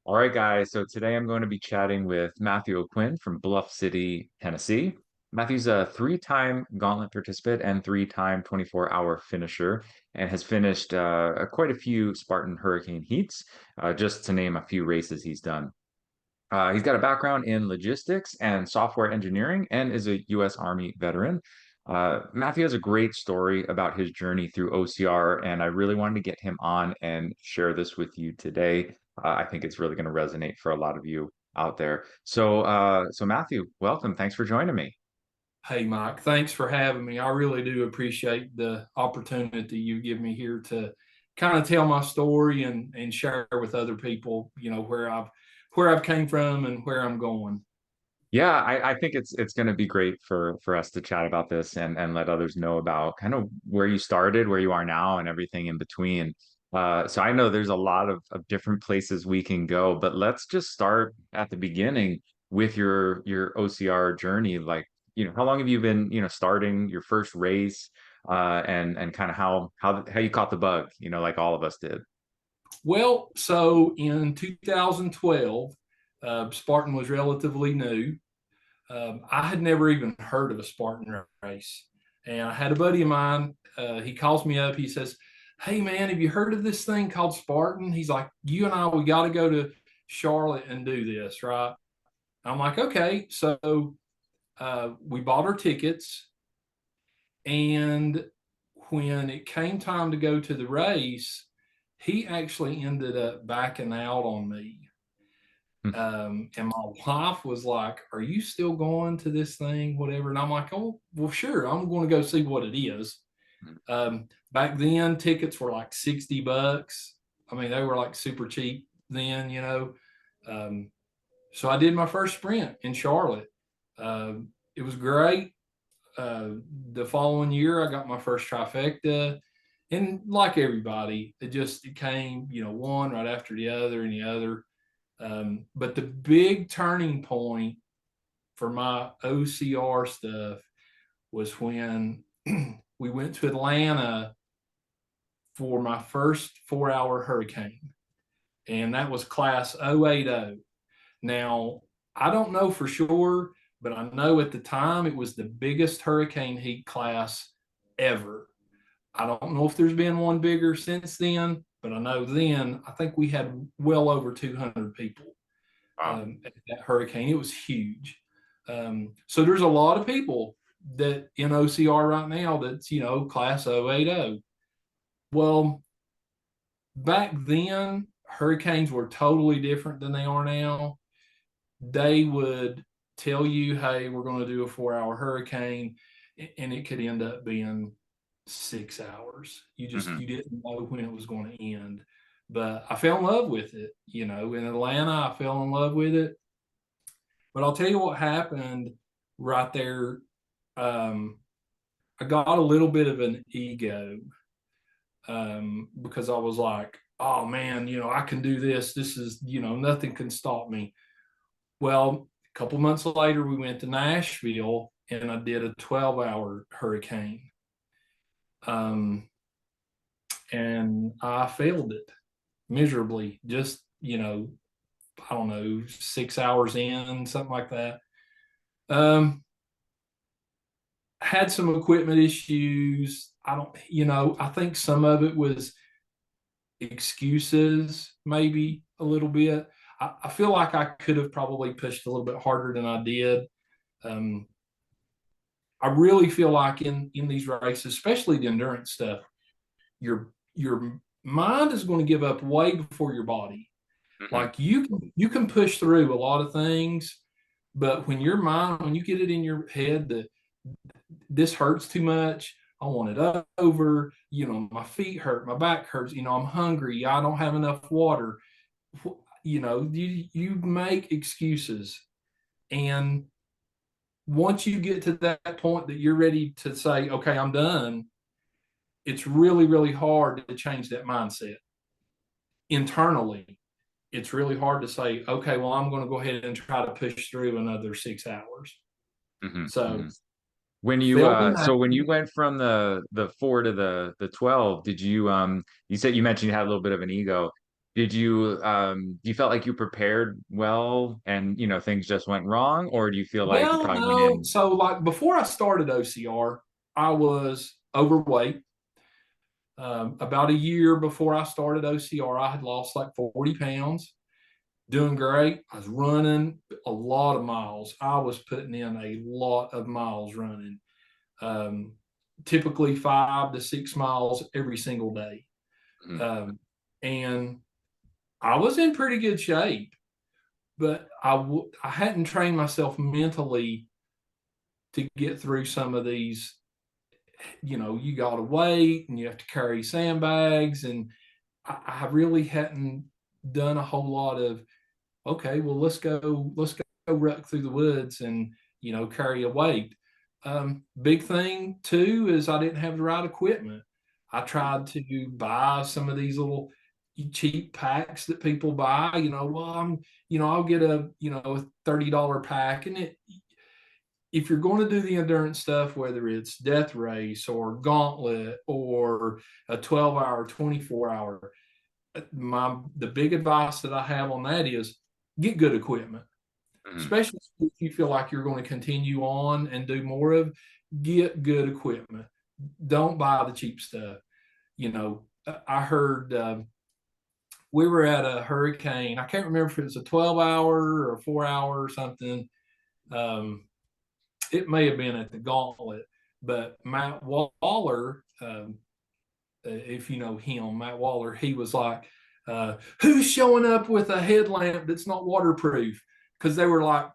All right, guys. So today I'm going to be chatting with Matthew Quinn from Bluff City, Tennessee. Matthew's a three-time gauntlet participant and three-time 24-hour finisher, and has finished quite a few Spartan Hurricane heats, just to name a few races he's done. He's got a background in logistics and software engineering and is a U.S. Army veteran. Matthew has a great story about his journey through OCR, and I really wanted to get him on and share this with you today. I think it's really going to resonate for a lot of you out there. So Matthew, welcome. Thanks for joining me. Hey, Mike, thanks for having me. I really do appreciate the opportunity you give me here to kind of tell my story and share with other people, where I've came from and where I'm going. Yeah, I think it's going to be great for us to chat about this and let others know about kind of where you started, where you are now, and everything in between. So I know there's a lot of different places we can go, but let's just start at the beginning with your OCR journey. Like, how long have you been, starting your first race, and kind of how you caught the bug, like all of us did. Well, so in 2012, Spartan was relatively new. I had never even heard of a Spartan race. And I had a buddy of mine, he calls me up. He says, "Hey, man, have you heard of this thing called Spartan?" He's like, "You and I, we got to go to Charlotte and do this, right?" I'm like, "Okay." So we bought our tickets. And when it came time to go to the race, he actually ended up backing out on me. And my wife was like, "Are you still going to this thing? Whatever." And I'm like, "Oh, well, sure. I'm going to go see what it is." Back then, tickets were like $60. I mean, they were like super cheap then. Um, so I did my first sprint in Charlotte. It was great. Uh, the following year, I got my first trifecta. And like everybody, it came, one right after the other and the other. But the big turning point for my OCR stuff was when we went to Atlanta for my first 4-hour hurricane. And that was class 080. Now, I don't know for sure, but I know at the time it was the biggest hurricane heat class ever. I don't know if there's been one bigger since then, but I know then I think we had well over 200 people Wow. at that hurricane. It was huge. So there's a lot of people that in OCR right now that's, class 080. Well, back then, hurricanes were totally different than they are now. They would tell you, "Hey, we're going to do a 4-hour hurricane," and it could end up being 6 hours. You didn't know when it was going to end. But I fell in love with it. In Atlanta, I fell in love with it. But I'll tell you what happened right there. Um, I got a little bit of an ego, because I was like, "Oh man, I can do this. This is, nothing can stop me." Well, a couple months later, we went to Nashville and I did a 12-hour hurricane. Um, and I failed it miserably. Just, I don't know, 6 hours in, something like that. Um, had some equipment issues. I think some of it was excuses, maybe a little bit. I feel like I could have probably pushed a little bit harder than I did. Um, I really feel like in these races, especially the endurance stuff, your mind is going to give up way before your body. Hmm. Like you can push through a lot of things, but when you get it in your head that this hurts too much, I want it over, my feet hurt, my back hurts, I'm hungry, I don't have enough water, you make excuses. And once you get to that point that you're ready to say, "Okay, I'm done," it's really, really hard to change that mindset internally. It's really hard to say, "Okay, well, I'm going to go ahead and try to push through another 6 hours." Hmm. So Hmm. When you felt that. so when you went from the 4 to the 12, did you you mentioned you had a little bit of an ego. Do you felt like you prepared well and things just went wrong, or do you feel like you Well, probably went no. in? So, like before I started OCR, I was overweight. About a year before I started OCR, I had lost like 40 pounds, doing great. I was running a lot of miles. I was putting in a lot of miles running, um, typically 5 to 6 miles every single day. Mhm. Um, and I was in pretty good shape, but I hadn't trained myself mentally to get through some of these. You got to wait and you have to carry sandbags. And I really hadn't done a whole lot of, okay, well, let's go ruck through the woods and, carry a weight. Big thing too is I didn't have the right equipment. I tried to buy some of these little cheap packs that people buy. I'll get a $30 pack, and if you're going to do the endurance stuff, whether it's death race or gauntlet or a 12-hour, 24-hour, the big advice that I have on that is get good equipment, Mhm. especially if you feel like you're going to continue on and do more of. Get good equipment. Don't buy the cheap stuff. I heard we were at a hurricane. I can't remember if it was a 12-hour or a 4 hour or something. Um, it may have been at the Gauntlet, but Matt Waller, if you know him, Matt Waller, he was like, who's showing up with a headlamp that's not waterproof? Because they were like,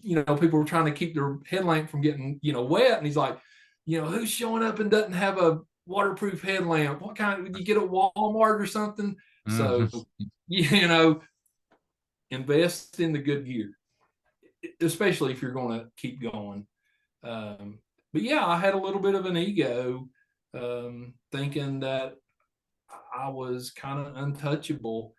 people were trying to keep their headlamp from getting, wet. And he's like, who's showing up and doesn't have a waterproof headlamp? What kind? Would you get a Walmart or something? Mhm. So, you know, invest in the good gear, especially if you're going to keep going. But yeah, I had a little bit of an ego, thinking that I was kind of untouchable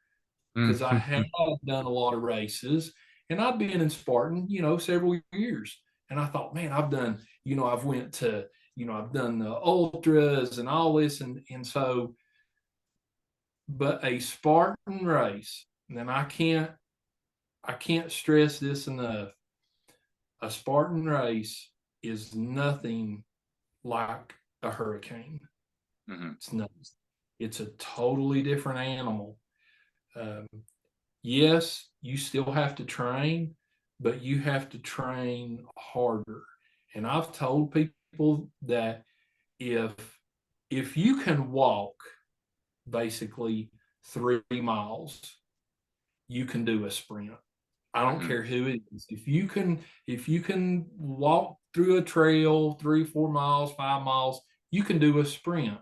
because I had Mhm. done a lot of races and I'd been in Spartan, several years. And I thought, man, I've done, I've went to, I've done the ultras and all this. And so, but a Spartan race, and I can't stress this enough. A Spartan race is nothing like a hurricane. Mhm. It's not. It's a totally different animal. Um, yes, you still have to train, but you have to train harder. And I've told people that if if you can walk basically 3 miles, you can do a sprint. I don't Mhm. care who it is. If you can walk through a trail 3, 4 miles, 5 miles, you can do a sprint.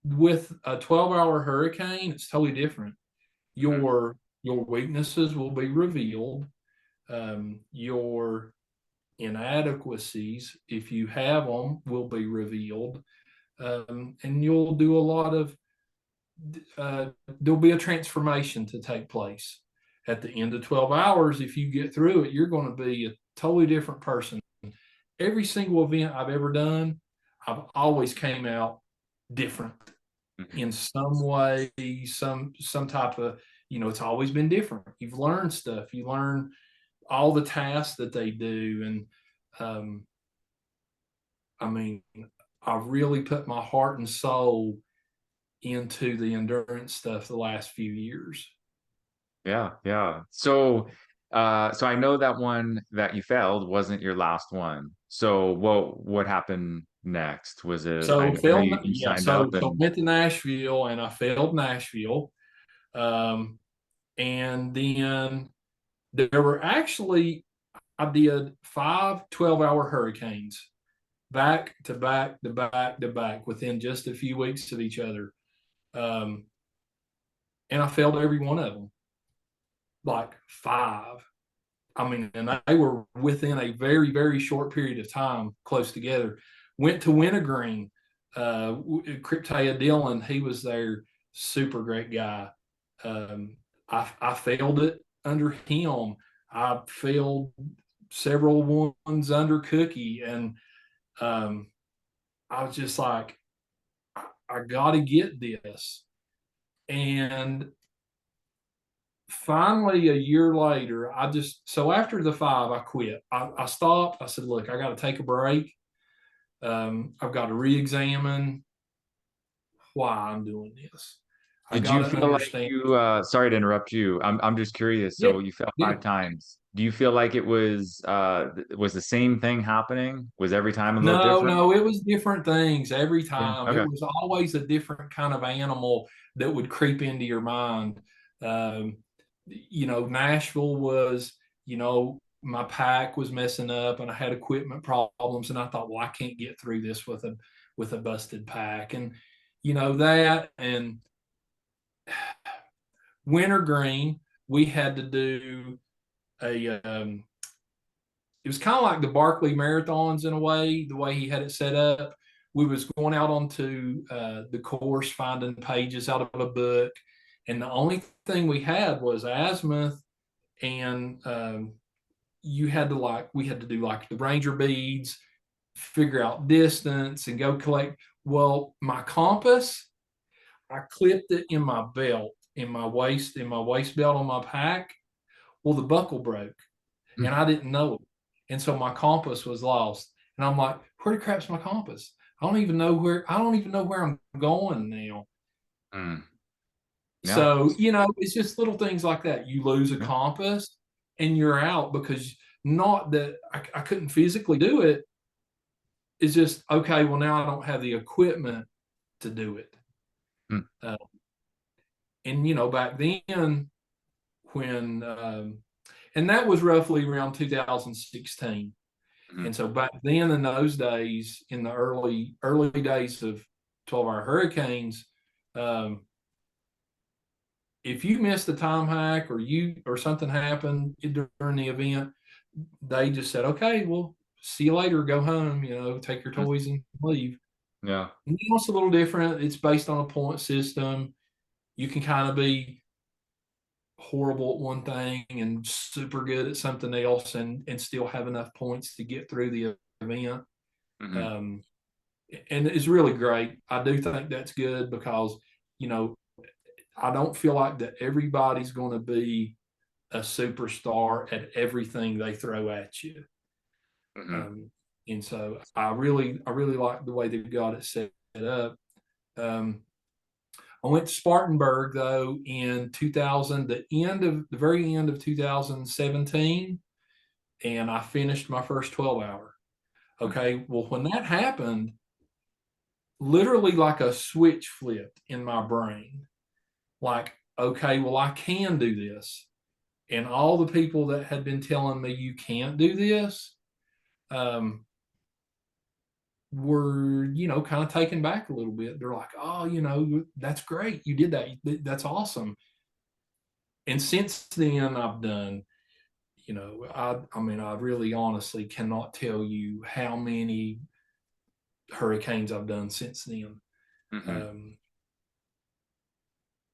With a 12-hour hurricane, it's totally different. Mhm. Your weaknesses will be revealed. Your inadequacies, if you have them, will be revealed, and you'll do a lot of. There'll be a transformation to take place at the end of 12 hours. If you get through it, you're going to be a totally different person. Every single event I've ever done, I've always came out different Mhm. in some way, some type of, it's always been different. You've learned stuff. You learn all the tasks that they do. And um, I mean, I've really put my heart and soul into the endurance stuff the last few years. Yeah, yeah. So I know that one that you failed wasn't your last one. So what happened next? Was it So I know failed, you yeah. signed up So and went to Nashville and I failed Nashville. Um, and then there were actually, I did 5 12-hour hurricanes back to back to back to back within just a few weeks of each other. Um, and I failed every one of them, like five. I mean, and they were within a very, very short period of time, close together. Went to Wintergreen, Cryptea Dillon, he was there, super great guy. Um, I failed it under him. I failed several ones under Cookie, and I was just like, I got to get this. And finally, a year later, so after the 5, I quit. I stopped. I said, look, I got to take a break. I've got to re-examine why I'm doing this. I Did got you to feel like understand. you sorry to interrupt you. I'm just curious. Yeah, So you fell yeah. 5 times. Do you feel like it was the same thing happening? Was every time a little No, different? no, it was different things every Yeah. time. It Okay. was always a different kind of animal that would creep into your mind. Um, Nashville was, my pack was messing up and I had equipment problems, and I thought, well, I can't get through this with a busted pack, and that. And wintergreen, we had to do a it was kind of like the Barkley marathons in a way, the way he had it set up. We was going out onto the course, finding pages out of a book, and the only thing we had was azimuth, and we had to do like the ranger beads, figure out distance, and go collect. Well, my compass, I clipped it in my belt, in my waist belt on my pack. Well, the buckle broke, and I didn't know it. And so my compass was lost. And I'm like, where the crap's my compass? I don't even know where I'm going now. Mm. Yeah. So, it's just little things like that. You lose a Yeah. compass and you're out, because not that I couldn't physically do it. It's just, okay, well, now I don't have the equipment to do it. Mm. Uh, and, back then, when, and that was roughly around 2016. Mhm. And so back then, in those days, in the early days of 12-hour hurricanes, um, if you missed the time hack, or something happened during the event, they just said, "Okay, well, see you later. Go home. Take your Mm. toys and leave." Yeah. Now it's a little different. It's based on a point system. You can kind of be horrible at one thing and super good at something else, and still have enough points to get through the event. Hmm. Um, and it's really great. I do think that's good, because you know I don't feel like that everybody's going to be a superstar at everything they throw at you. Hmm. Um, and so I really like the way they've got it set up. Um, I went to Spartanburg though in 2000, the very end of 2017, and I finished my first 12-hour. Okay, well, when that happened, literally like a switch flipped in my brain. Like, okay, well, I can do this. And all the people that had been telling me you can't do this, um, were, kind of taken back a little bit. They're like, oh, that's great. You did that. That's awesome. And since then, I've done, I mean, I really honestly cannot tell you how many hurricanes I've done since then. Hmm. Um,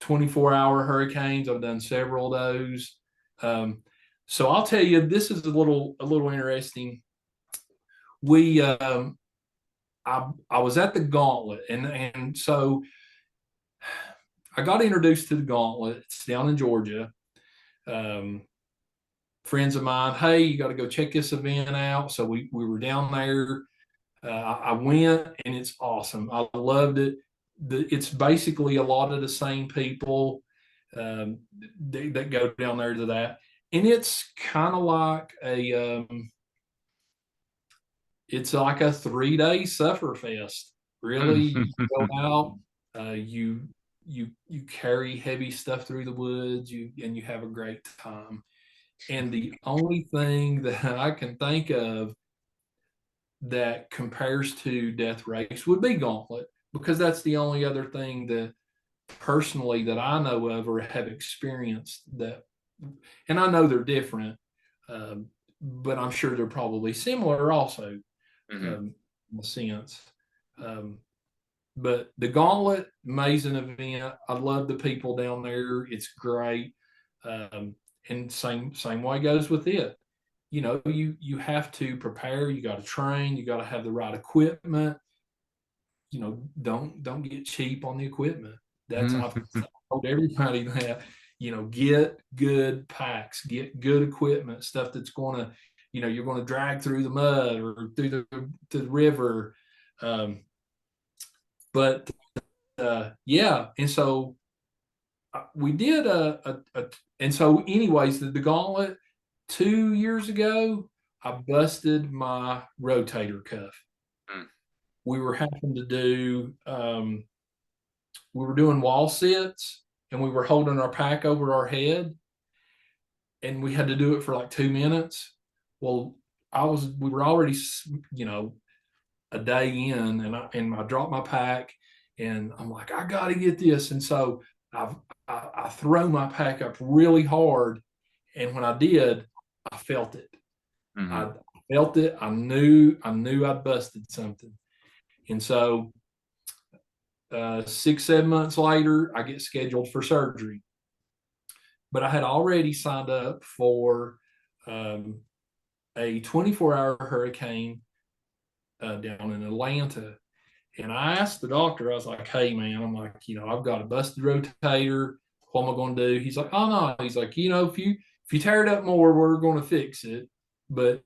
24-hour hurricanes, I've done several of those. Um, so I'll tell you, this is a little interesting. We I was at the Gauntlet, and so I got introduced to the Gauntlet. It's down in Georgia. Um, Friends of mine, hey, you got to go check this event out. So we were down there. I went, and it's awesome. I loved it. It's basically a lot of the same people that go down there to that, and it's kind of like it's like a 3-day suffer fest. Really, you go out, you carry heavy stuff through the woods, and you have a great time. And the only thing that I can think of that compares to Death Race would be Gauntlet, because that's the only other thing that personally that I know of or have experienced that. And I know they're different, but I'm sure they're probably similar also, Hmm. in a sense. Um, but the Gauntlet, amazing event. I love the people down there. It's great. Um, and same way goes with it. You have to prepare. You got to train. You got to have the right equipment. Don't get cheap on the equipment. I've told everybody that, get good packs, get good equipment, stuff that's going to, you're going to drag through the mud or through the river. Um, but yeah, and so we did and so anyways, the gauntlet 2 years ago, I busted my rotator cuff. Mm. We were having to do we were doing wall sits, and we were holding our pack over our head, and we had to do it for like 2 minutes. Well, we were already, a day in, and I dropped my pack, and I'm like, I got to get this. And so I throw my pack up really hard. And when I did, I felt it. Mm-hmm. I felt it. I knew I'd busted something. And so 6, 7 months later, I get scheduled for surgery. But I had already signed up for um, a 24-hour hurricane down in Atlanta. And I asked the doctor, I was like, hey, man, I'm like, I've got a busted rotator. What am I going to do? He's like, oh, no. He's like, if you tear it up more, we're going to fix it. But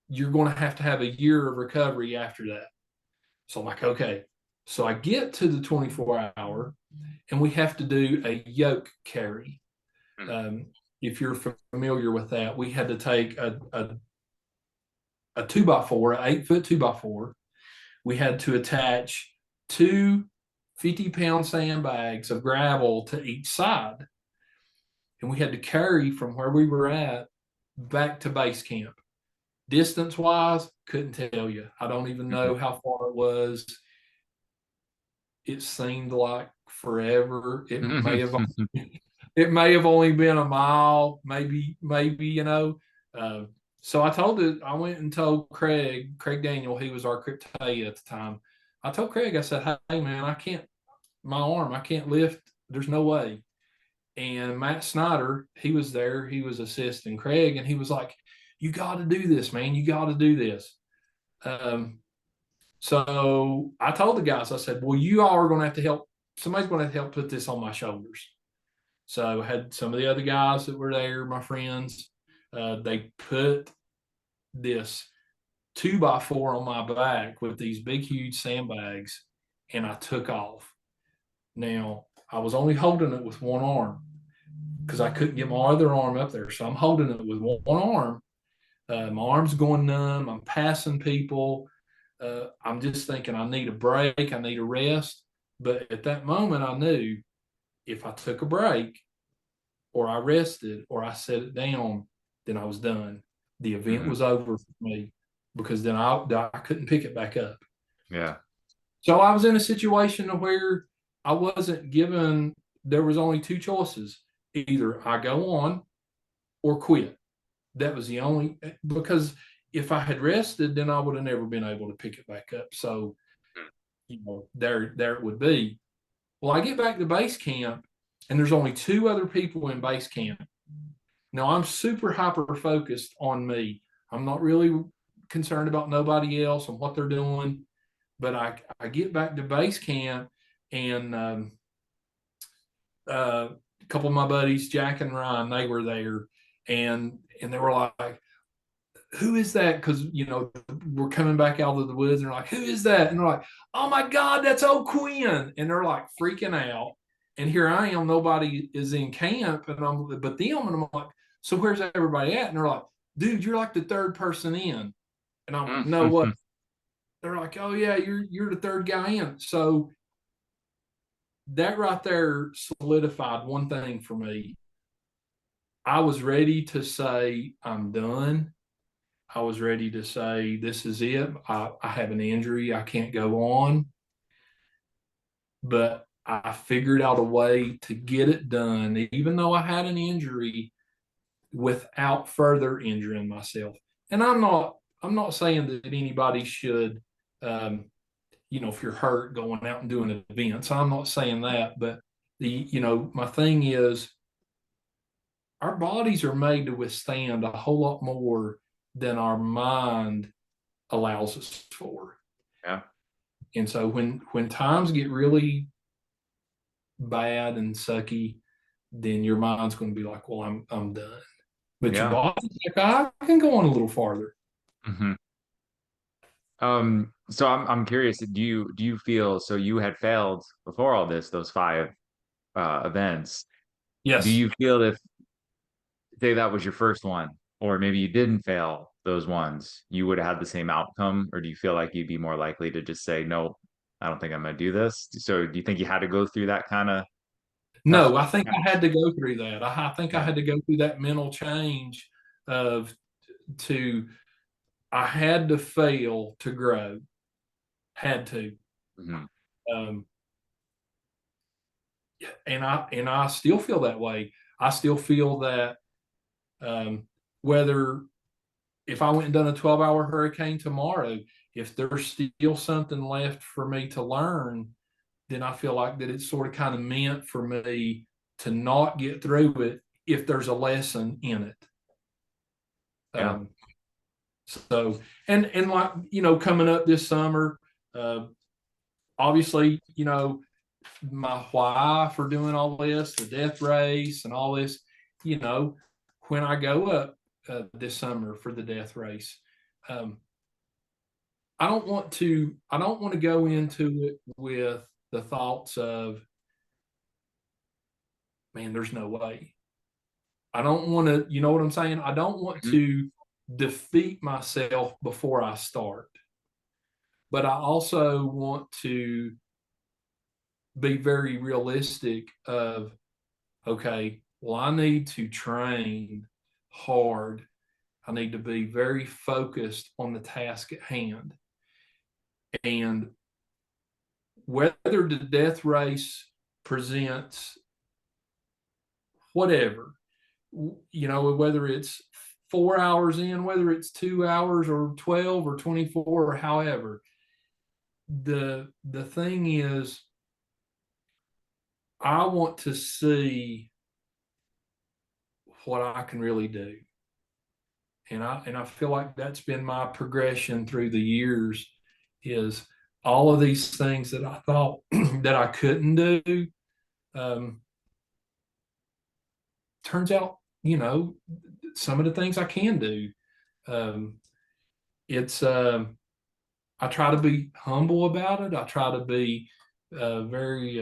you're going to have a year of recovery after that. So I'm like, okay. So I get to the 24-hour, and we have to do a yoke carry. Um, if you're familiar with that, we had to take a 2x4, an 8-foot 2x4. We had to attach two 50-pound sandbags of gravel to each side. And we had to carry from where we were at back to base camp. Distance wise, couldn't tell you. I don't even know how far it was. It seemed like forever. It may have only been a mile, maybe. Uh, so I went and told Craig Daniel, he was our cryptaya at the time. I told Craig, I said, hey man, I can't lift. There's no way. And Matt Snyder, he was there, he was assisting Craig, and he was like, you got to do this, man. You got to do this. So I told the guys, I said, well, you all are going to have to help. Somebody's going to have to help put this on my shoulders. So I had some of the other guys that were there, my friends. They put this 2x4 on my back with these big, huge sandbags, and I took off. Now, I was only holding it with one arm because I couldn't get my other arm up there. So I'm holding it with one arm. My arm's going numb. I'm passing people. I'm just thinking I need a break. I need a rest. But at that moment, I knew if I took a break or I rested or I set it down, then I was done. The event was over for me because then I couldn't pick it back up. Yeah. So I was in a situation where I wasn't given, there was only two choices. Either I go on or quit. That was the only, because if I had rested, then I would have never been able to pick it back up. So, there it would be. Well, I get back to base camp, and there's only two other people in base camp. Now, I'm super hyper focused on me. I'm not really concerned about nobody else and what they're doing. But I get back to base camp, and a couple of my buddies, Jack and Ryan, they were there, and they were like, who is that? Because we're coming back out of the woods, and they're like, who is that? And they're like, oh my God, that's old Quinn. And they're like freaking out. And here I am, nobody is in camp, and I'm like, so where's everybody at? And they're like, dude, you're like the third person in. And I'm like, no, what? They're like, oh yeah, you're the third guy in. So that right there solidified one thing for me. I was ready to say I'm done. I was ready to say this is it. I have an injury. I can't go on. But I figured out a way to get it done, even though I had an injury, without further injuring myself. And I'm not saying that anybody should if you're hurt going out and doing events. I'm not saying that, but my thing is our bodies are made to withstand a whole lot more than our mind allows us for. Yeah. And so when times get really bad and sucky, then your mind's going to be like, well, I'm done. But your Yeah. body's like, I can go on a little farther. Hmm. So I'm curious, do you feel so you had failed before all this, those five events. Do Yes. you feel if say that was your first one, or maybe you didn't fail those ones, you would have had the same outcome, or do you feel like you'd be more likely to just say, no, I don't think I'm gonna do this? So do you think you had to go through that kind of tough? No, I think I had to go through that. I think I Yeah. had to go through that mental change of to I had to fail to grow. Had to. Hmm. Um, and I still feel that way. I still feel that um, whether if I went and done a 12-hour hurricane tomorrow, if there's still something left for me to learn, then I feel like that it's sort of kind of meant for me to not get through it if there's a lesson in it. Yeah. Um, so and like coming up this summer, uh, obviously my why for doing all this, the death race and all this, you know, when I go up this summer for the death race, um, I don't want to go into it with the thoughts of, man, there's no way. I don't want to, you know what I'm saying? I don't want Mhm. to defeat myself before I start, but I also want to be very realistic of, okay, well, I need to train hard. I need to be very focused on the task at hand. And whether the death race presents whatever, whether it's 4 hours in, whether it's 2 hours or 12 or 24 or however, the thing is, I want to see what I can really do. And I feel like that's been my progression through the years is all of these things that I thought that I couldn't do. Um, turns out, some of the things I can do. Um, it's I try to be humble about it. I try to be very.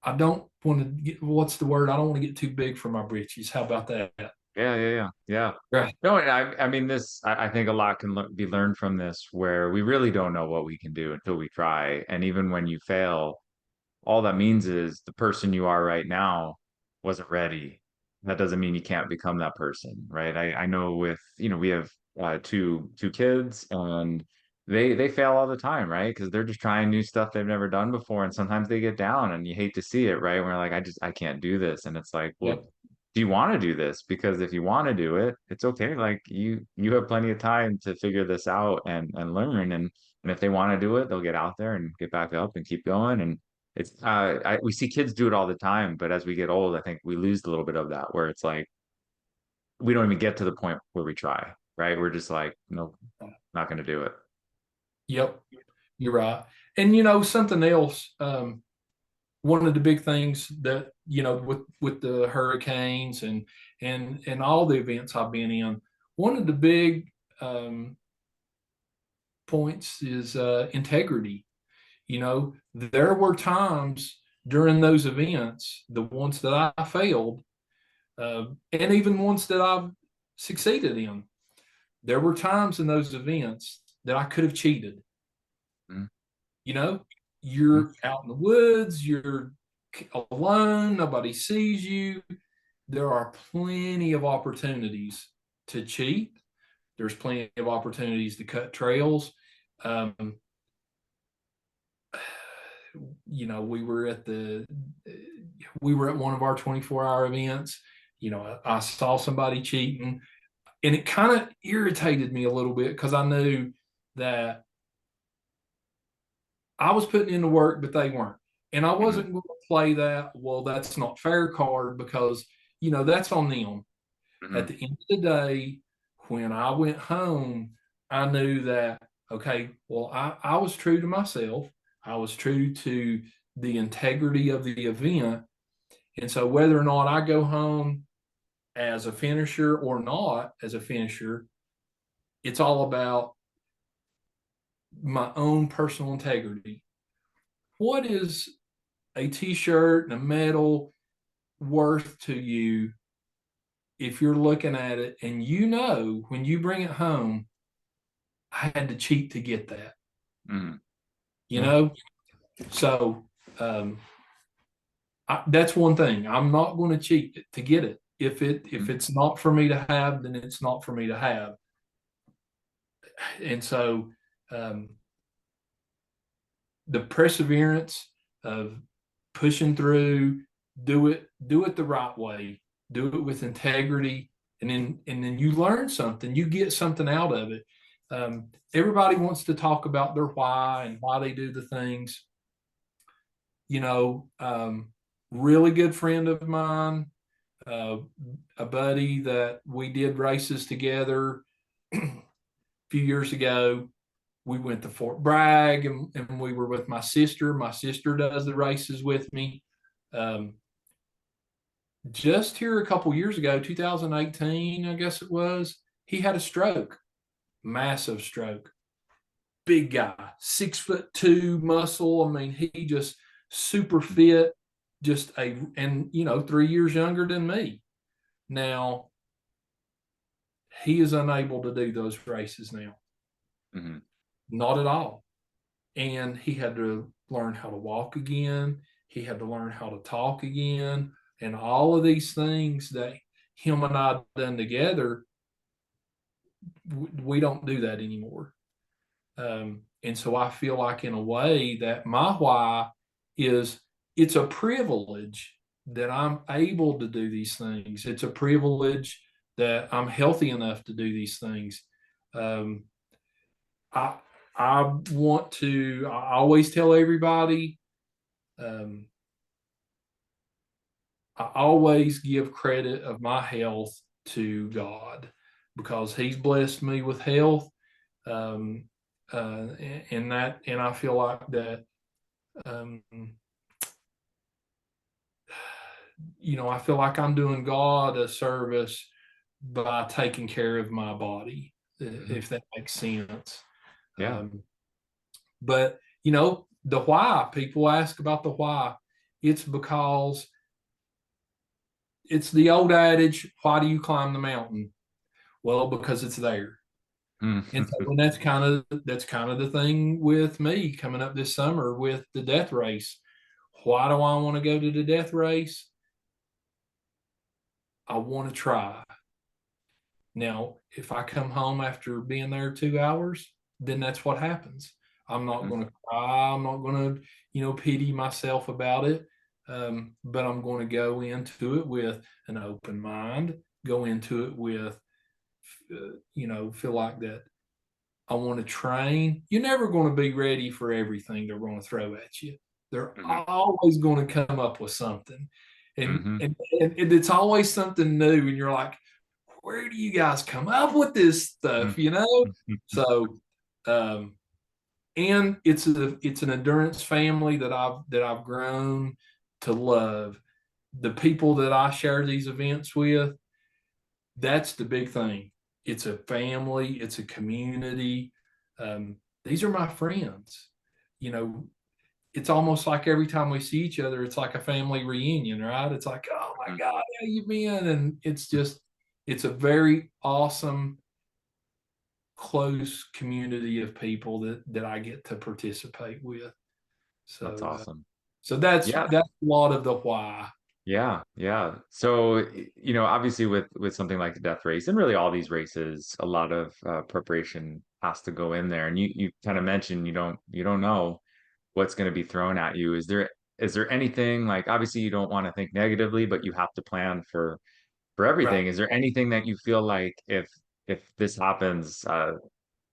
I don't want to get what's the word? I don't want to get too big for my britches. How about that? Yeah, yeah, yeah, yeah. Right. No, and I mean, I think a lot can be learned from this, where we really don't know what we can do until we try. And even when you fail, all that means is the person you are right now wasn't ready. That doesn't mean you can't become that person, right? I know with, we have two kids, and they fail all the time, right? Because they're just trying new stuff they've never done before, and sometimes they get down, and you hate to see it, right? We're like, I can't do this, and it's like, well, Yep. do you want to do this? Because if you want to do it, it's okay. Like you have plenty of time to figure this out and learn, and if they want to do it, they'll get out there and get back up and keep going. And it's we see kids do it all the time, but as we get old, I think we lose a little bit of that, where it's like we don't even get to the point where we try, right? We're just like, no, not going to do it. Yep. You're right. And something else. One of the big things that with the hurricanes and all the events I've been in, one of the big points is integrity. There were times during those events, the ones that I failed, and even ones that I've succeeded in. There were times in those events that I could have cheated. Mm-hmm. You know, you're out in the woods, you're alone, nobody sees you. There are plenty of opportunities to cheat. There's plenty of opportunities to cut trails. Um, we were at one of our 24-hour events. I saw somebody cheating, and it kind of irritated me a little bit because I knew that I was putting in the work, but they weren't. And I Mm-hmm. wasn't going to play that, well, that's not fair card because, that's on them. Mm-hmm. At the end of the day, when I went home, I knew that, okay, well, I was true to myself. I was true to the integrity of the event. And so whether or not I go home as a finisher or not as a finisher, it's all about my own personal integrity. What is a t-shirt and a medal worth to you if you're looking at it and you know when you bring it home, I had to cheat to get that, Mm. you Yeah. know? So that's one thing. I'm not going to cheat to get it. If Mm. it's not for me to have, then it's not for me to have. And so um, the perseverance of pushing through, do it the right way, do it with integrity, and then you learn something, you get something out of it. Everybody wants to talk about their why and why they do the things. You know, really good friend of mine, uh, a buddy that we did races together a few years ago. We went to Fort Bragg and we were with my sister. My sister does the races with me. Um, just here a couple years ago, 2018, I guess it was, he had a stroke, massive stroke. Big guy, 6'2" muscle. I mean, he just super fit, just and 3 years younger than me. Now he is unable to do those races now, Mm-hmm. not at all. And he had to learn how to walk again. He had to learn how to talk again, and all of these things that him and I done together, we don't do that anymore. And so I feel like, in a way, that my why is it's a privilege that I'm able to do these things. It's a privilege that I'm healthy enough to do these things. Um, I I always tell everybody, um, I always give credit of my health to God, because He's blessed me with health. Um, and I feel like that, um, I feel like I'm doing God a service by taking care of my body, Mm-hmm. if that makes sense. Yeah. Um, but the why, people ask about the why. It's because it's the old adage, why do you climb the mountain? Well, because it's there. And so, Mm-hmm. and that's kind of the thing with me coming up this summer with the death race. Why do I want to go to the death race? I want to try. Now, if I come home after being there 2 hours, then that's what happens. I'm not going to cry. I'm not going to, pity myself about it. But I'm going to go into it with an open mind, go into it with, feel like that I want to train. You're never going to be ready for everything they're going to throw at you. They're Mm-hmm. always going to come up with something. And, Mm-hmm. and, and it's always something new. And you're like, where do you guys come up with this stuff? So, um, and it's an endurance family that I've grown to love. The people that I share these events with, that's the big thing. It's a family, it's a community. These are my friends. You know, it's almost like every time we see each other, it's like a family reunion, right? It's like, oh my God, how you been? And it's a very awesome, close community of people that I get to participate with. That's So, awesome. so that's Yeah. that's a lot of the why. Yeah, yeah. So, obviously with something like the death race and really all these races, a lot of preparation has to go in there. And you kind of mentioned you don't know what's going to be thrown at you. Is there anything, like, obviously you don't want to think negatively, but you have to plan for Right. everything. Is there anything that you feel like if this happens,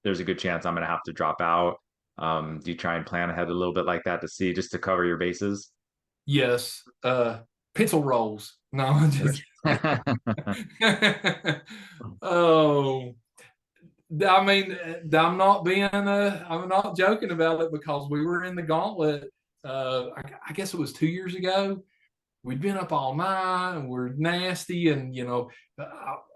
there's a good chance I'm going to have to drop out? Do you try and plan ahead a little bit like that to see just to cover your bases? Yes. Pencil rolls. No, I'm just kidding. Oh, I mean, I'm not joking about it because we were in the gauntlet. I guess it was 2 years ago. We'd been up all night and we're nasty. And,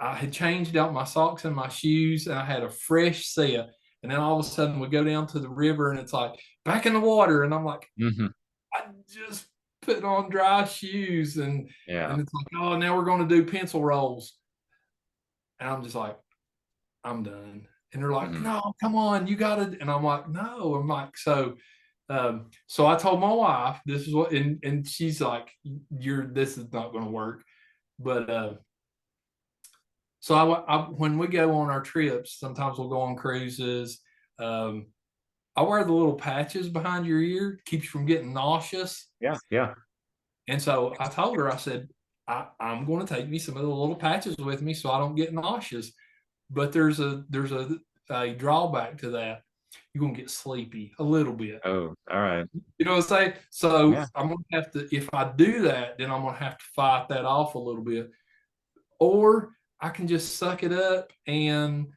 I had changed out my socks and my shoes and I had a fresh set. And then all of a sudden we go down to the river and it's like back in the water. And I'm like, Hmm. I just put on dry shoes Yeah. and it's like, oh, now we're going to do pencil rolls. And I'm just like, I'm done. And they're like, Hmm. no, come on, you got it. And I'm like, no. I'm like, so I told my wife this is what, and she's like, this is not going to work. But so when we go on our trips, sometimes we'll go on cruises. Um, I wear the little patches behind your ear, keeps you from getting nauseous. Yeah. Yeah. And so I told her, I said, I'm going to take me some of the little patches with me so I don't get nauseous. But there's a drawback to that. You're gonna get sleepy a little bit. Oh, all right. You know what I'm saying? So Yeah. I'm gonna have to, if I do that, then I'm gonna have to fight that off a little bit. Or I can just suck it up and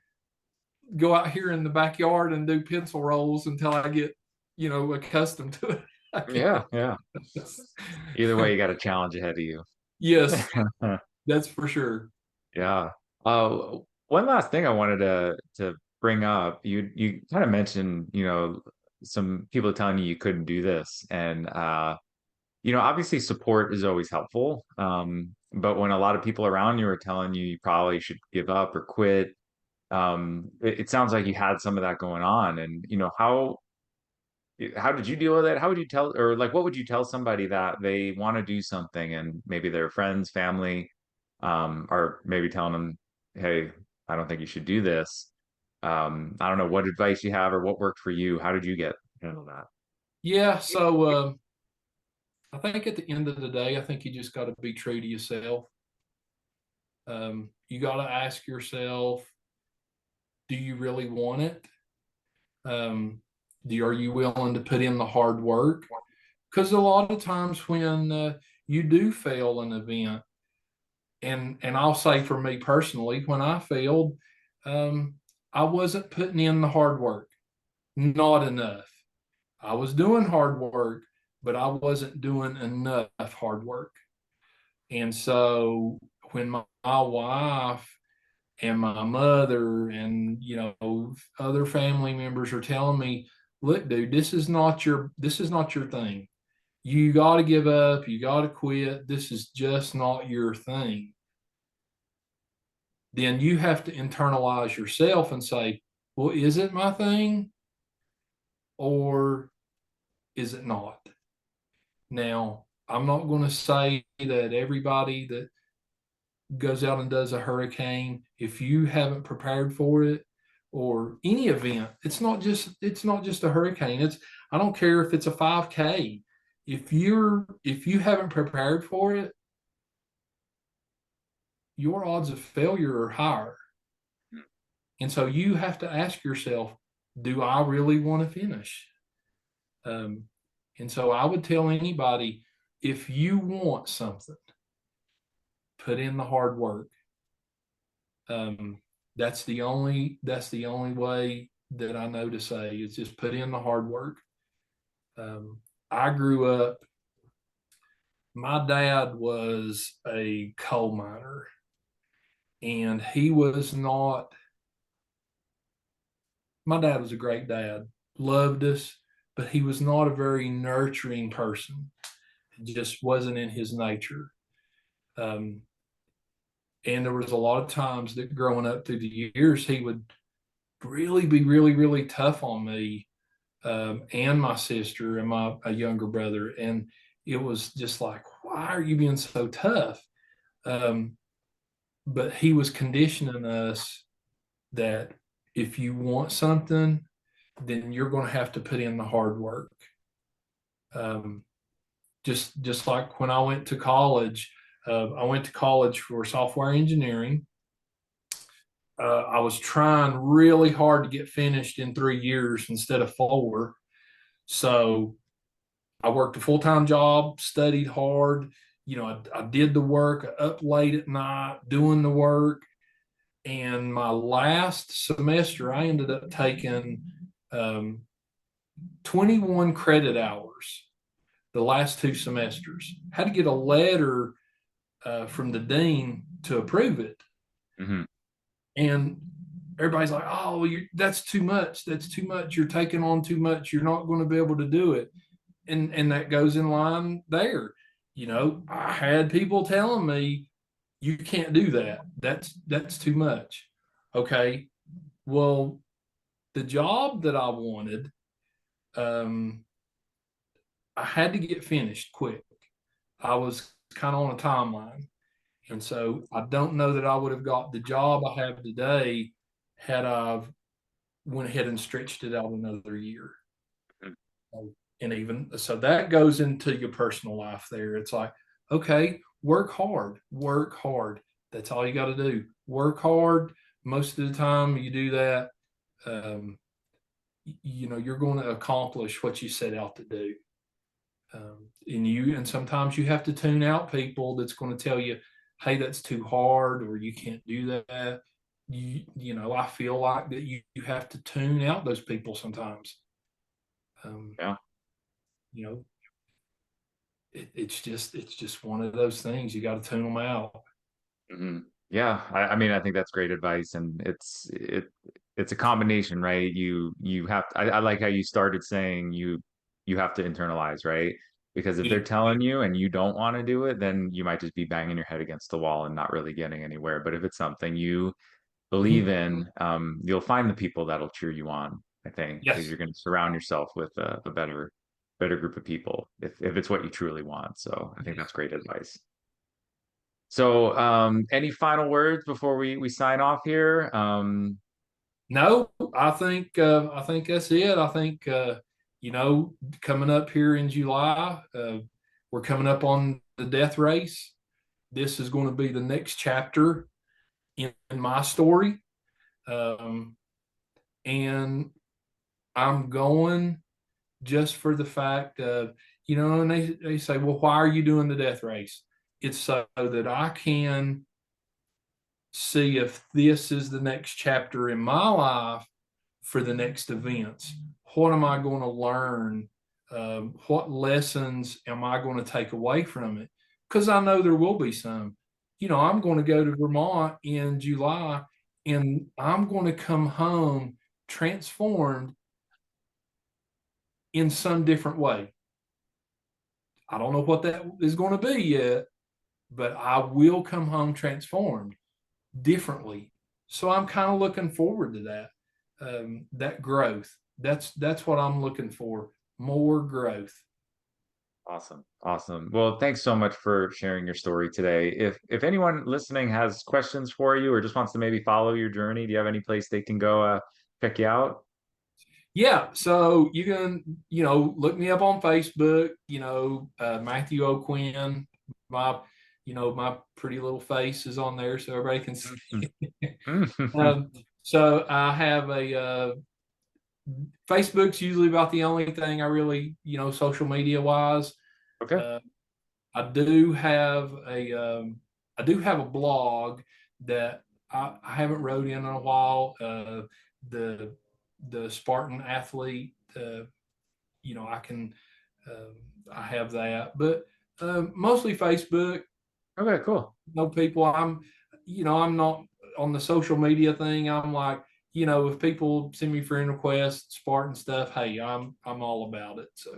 go out here in the backyard and do pencil rolls until I get, accustomed to it. I Yeah. Yeah. guess. Either way, you got a challenge ahead of you. Yes, that's for sure. Yeah. One last thing I wanted to bring up. You kind of mentioned, some people telling you couldn't do this, and obviously support is always helpful. But when a lot of people around you are telling you probably should give up or quit, it sounds like you had some of that going on. And how did you deal with it? How would you tell, or like, what would you tell somebody that they want to do something and maybe their friends, family, are maybe telling them, hey, I don't think you should do this. I don't know what advice you have or what worked for you. How did you handle that? Yeah. So I think at the end of the day, I think you just got to be true to yourself. You got to ask yourself, do you really want it? Um, are you willing to put in the hard work? Because a lot of times when you do fail an event, and I'll say for me personally, when I failed, um, I wasn't putting in the hard work, not enough. I was doing hard work, but I wasn't doing enough hard work. And so when my wife and my mother and other family members are telling me, look, dude, this is not your thing. You got to give up, you got to quit, this is just not your thing. Then you have to internalize yourself and say, well, is it my thing or is it not? Now, I'm not going to say that everybody that goes out and does a hurricane, if you haven't prepared for it, or any event, it's not just a hurricane. I don't care if it's a 5K. If you haven't prepared for it, your odds of failure are higher. And so you have to ask yourself, do I really want to finish? Um, and so I would tell anybody, if you want something, put in the hard work. Um, that's the only way that I know to say is just put in the hard work. Um, I grew up. My dad was a coal miner, and he was not. My dad was a great dad, loved us, but he was not a very nurturing person. It just wasn't in his nature. Um, and there was a lot of times that growing up through the years, he would really be really, really tough on me, and my sister and my a younger brother. And it was just like, why are you being so tough? Um, but he was conditioning us that if you want something, then you're going to have to put in the hard work. Um, just like when I went to college, I went to college for software engineering. I was trying really hard to get finished in 3 years instead of 4. So I worked a full time job, studied hard. I did the work up late at night doing the work. And my last semester, I ended up taking um, 21 credit hours the last 2 semesters. Had to get a letter from the dean to approve it. Hmm. And everybody's like, oh, that's too much. That's too much. You're taking on too much. You're not going to be able to do it. And that goes in line there. I had people telling me, you can't do that. That's too much. Okay. Well, the job that I wanted, um, I had to get finished quick. I was kind of on a timeline. And so I don't know that I would have got the job I have today had I went ahead and stretched it out another year. And even so, that goes into your personal life there. It's like, okay, work hard, work hard. That's all you got to do. Work hard. Most of the time, you do that, um, you're going to accomplish what you set out to do. And sometimes you have to tune out people that's going to tell you, hey, that's too hard, or you can't do that. I feel like that you have to tune out those people sometimes. Um, Yeah. you know, it's just one of those things. You got to tune them out. Hmm. Yeah, I mean, I think that's great advice, and it's a combination, right? You have I like how you started saying you have to internalize, right? Because if they're Yeah. telling you and you don't want to do it, then you might just be banging your head against the wall and not really getting anywhere. But if it's something you believe Mhm. in, you'll find the people that'll cheer you on, I think, because Yes. you're going to surround yourself with a better group of people if it's what you truly want. So I think Yes. that's great advice. So, any final words before we sign off here? No, I think that's it. I think you know, coming up here in July, we're coming up on the death race. This is going to be the next chapter in my story. Um, and I'm going just for the fact of, and they say, well, why are you doing the death race? It's so that I can see if this is the next chapter in my life for the next events. What am I going to learn? What lessons am I going to take away from it? Because I know there will be some. I'm going to go to Vermont in July, and I'm going to come home transformed in some different way. I don't know what that is going to be yet, but I will come home transformed differently. So I'm kind of looking forward to that growth. That's what I'm looking for. More growth. Awesome, awesome. Well, thanks so much for sharing your story today. If anyone listening has questions for you or just wants to maybe follow your journey, do you have any place they can go check you out? Yeah, so you can, look me up on Facebook, Matthew O'Quinn. My, my pretty little face is on there so everybody can see. um, so I have Facebook's usually about the only thing I really, social media wise. Okay. Uh, I do have a blog that I haven't wrote in a while. The the Spartan athlete, I can uh, I have that, but mostly Facebook. Okay, cool. People. I'm not on the social media thing. I'm like, if people send me friend requests, Spartan stuff, hey, I'm all about it. So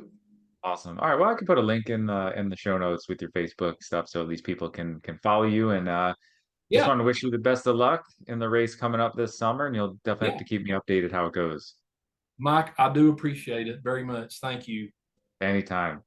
Awesome. All right. Well, I can put a link in the show notes with your Facebook stuff so these people can follow you. And just yeah, want to wish you the best of luck in the race coming up this summer, and you'll definitely have yeah, to keep me updated how it goes. Mike, I do appreciate it very much. Thank you. Anytime.